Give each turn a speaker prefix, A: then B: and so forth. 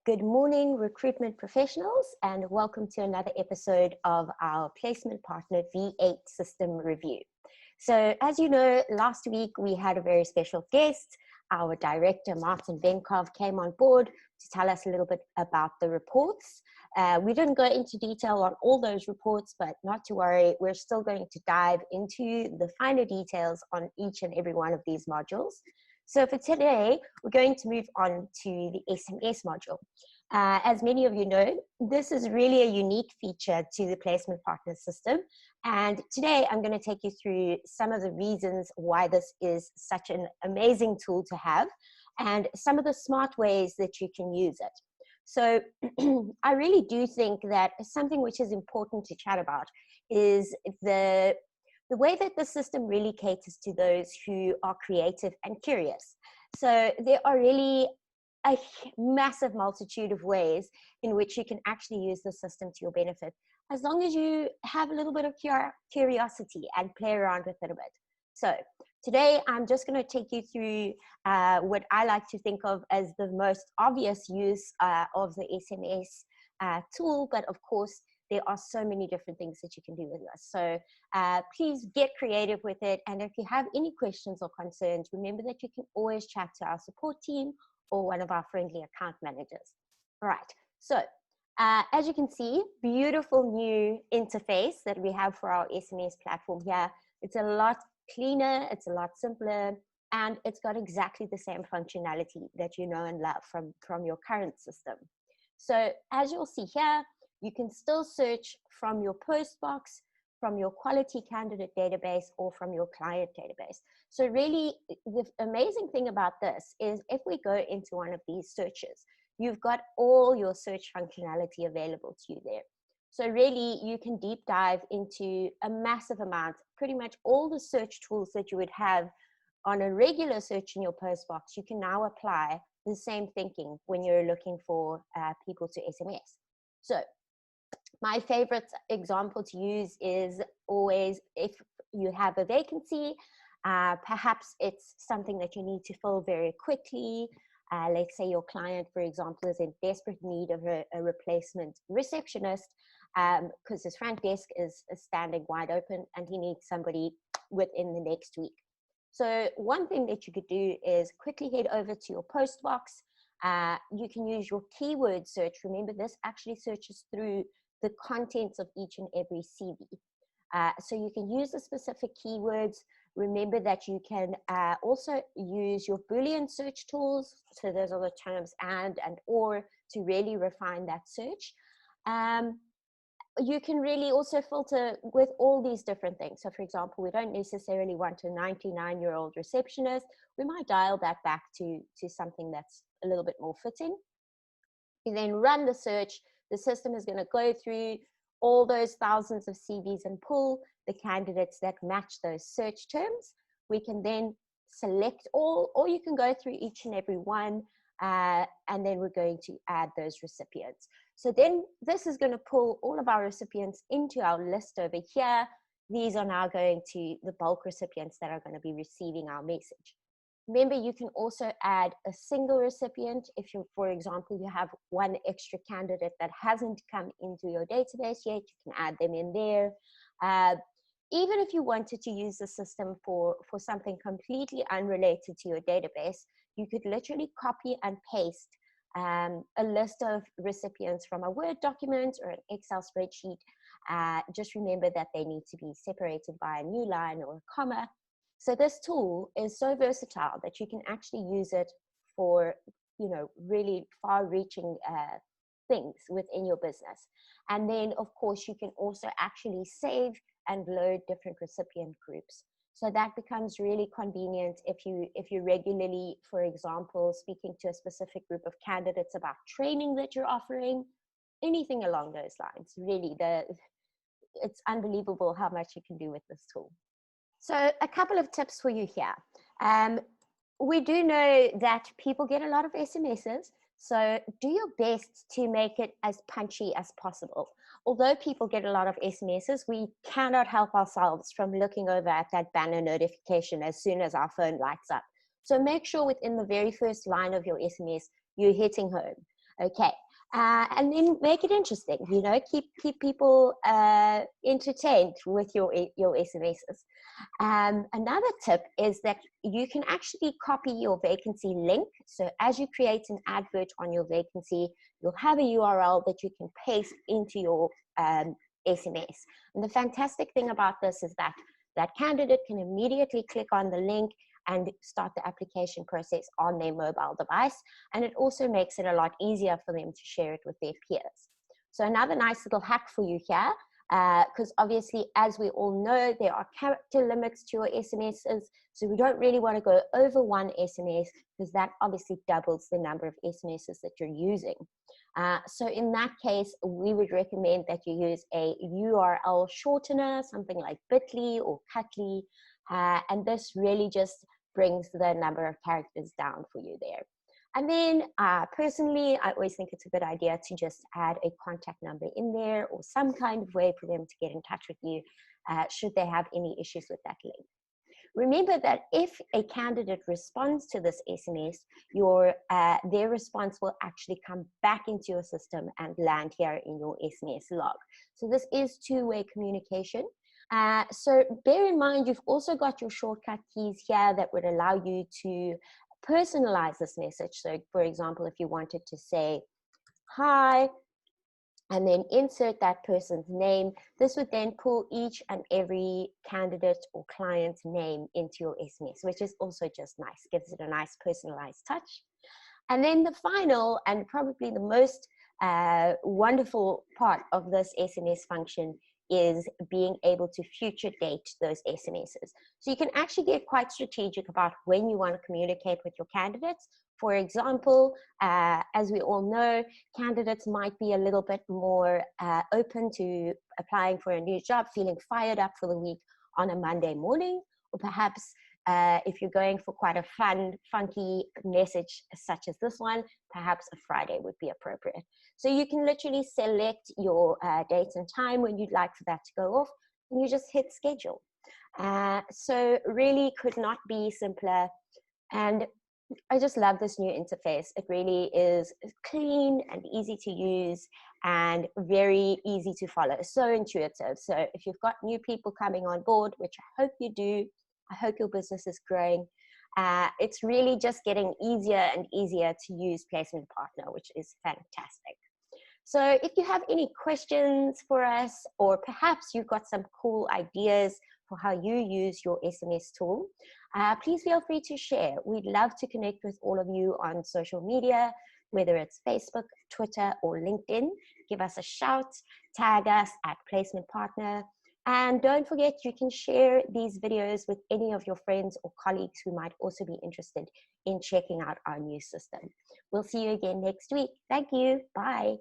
A: Good morning, recruitment professionals, and welcome to another episode of our placement partner V8 system review. So as you know, last week we had a very special guest. Our director, Martin Venkov, came on board to tell us a little bit about the reports. We didn't go into detail on all those reports, but not to worry, we're still going to dive into the finer details on each and every one of these modules. So for today, we're going to move on to the SMS module. As many of you know, this is really a unique feature to the placement partner system. And today I'm going to take you through some of the reasons why this is such an amazing tool to have and some of the smart ways that you can use it. So I really do think that something which is important to chat about is the way that the system really caters to those who are creative and curious. So there are really a massive multitude of ways in which you can actually use the system to your benefit, as long as you have a little bit of curiosity and play around with it a bit. So today I'm just going to take you through what I like to think of as the most obvious use of the SMS tool, but of course there are so many different things that you can do with this. So please get creative with it. And if you have any questions or concerns, remember that you can always chat to our support team or one of our friendly account managers. All right. So as you can see, beautiful new interface that we have for our SMS platform here. It's a lot cleaner, it's a lot simpler, and it's got exactly the same functionality that you know and love from your current system. So as you'll see here, you can still search from your post box, from your quality candidate database, or from your client database. So really, the amazing thing about this is if we go into one of these searches, you've got all your search functionality available to you there. So really, you can deep dive into a massive amount, pretty much all the search tools that you would have on a regular search in your post box. You can now apply the same thinking when you're looking for people to SMS. So my favorite example to use is always if you have a vacancy, perhaps it's something that you need to fill very quickly. Let's say your client, for example, is in desperate need of a replacement receptionist because his front desk is standing wide open and he needs somebody within the next week. So one thing that you could do is quickly head over to your post box. You can use your keyword search. Remember, this actually searches through the contents of each and every CV. So you can use the specific keywords. Remember that you can also use your Boolean search tools. So those are the terms and or to really refine that search. You can really also filter with all these different things. So for example, we don't necessarily want a 99-year-old receptionist. We might dial that back to something that's a little bit more fitting. You then run the search. The system is going to go through all those thousands of CVs and pull the candidates that match those search terms. We can then select all, or you can go through each and every one, and then we're going to add those recipients. So then this is going to pull all of our recipients into our list over here. These are now going to the bulk recipients that are going to be receiving our message. Remember, you can also add a single recipient. If you, for example, you have one extra candidate that hasn't come into your database yet, you can add them in there. Even if you wanted to use the system for something completely unrelated to your database, you could literally copy and paste a list of recipients from a Word document or an Excel spreadsheet. Just remember that they need to be separated by a new line or a comma. So this tool is so versatile that you can actually use it for, really far-reaching things within your business. And then, of course, you can also actually save and load different recipient groups. So that becomes really convenient if you're regularly, for example, speaking to a specific group of candidates about training that you're offering, anything along those lines. Really, it's unbelievable how much you can do with this tool. So a couple of tips for you here. We do know that people get a lot of SMSs, so do your best to make it as punchy as possible. Although people get a lot of SMSs, we cannot help ourselves from looking over at that banner notification as soon as our phone lights up. So make sure within the very first line of your SMS, you're hitting home. Okay. And then make it interesting, you know, keep people entertained with your SMSs. Another tip is that you can actually copy your vacancy link. So as you create an advert on your vacancy, you'll have a URL that you can paste into your SMS. And the fantastic thing about this is that that candidate can immediately click on the link and start the application process on their mobile device. And it also makes it a lot easier for them to share it with their peers. So another nice little hack for you here, because obviously, as we all know, there are character limits to your SMSs. So we don't really want to go over one SMS because that obviously doubles the number of SMSs that you're using. So in that case, we would recommend that you use a URL shortener, something like bit.ly or cut.ly. And this really just brings the number of characters down for you there. And then personally, I always think it's a good idea to just add a contact number in there or some kind of way for them to get in touch with you should they have any issues with that link. Remember that if a candidate responds to this SMS, their response will actually come back into your system and land here in your SMS log. So this is two-way communication. So bear in mind, you've also got your shortcut keys here that would allow you to personalize this message. So for example, if you wanted to say, hi, and then insert that person's name, this would then pull each and every candidate or client's name into your SMS, which is also just nice, gives it a nice personalized touch. And then the final and probably the most wonderful part of this SMS function is being able to future date those SMSs. So you can actually get quite strategic about when you want to communicate with your candidates. For example, as we all know, candidates might be a little bit more open to applying for a new job, feeling fired up for the week on a Monday morning, or perhaps if you're going for quite a fun, funky message such as this one, perhaps a Friday would be appropriate. So you can literally select your date and time when you'd like for that to go off, and you just hit schedule. So really could not be simpler. And I just love this new interface. It really is clean and easy to use and very easy to follow. So intuitive. So if you've got new people coming on board, which I hope you do, I hope your business is growing. It's really just getting easier and easier to use Placement Partner, which is fantastic. So if you have any questions for us, or perhaps you've got some cool ideas for how you use your SMS tool, please feel free to share. We'd love to connect with all of you on social media, whether it's Facebook, Twitter, or LinkedIn. Give us a shout, tag us at Placement Partner. And don't forget, you can share these videos with any of your friends or colleagues who might also be interested in checking out our new system. We'll see you again next week. Thank you. Bye.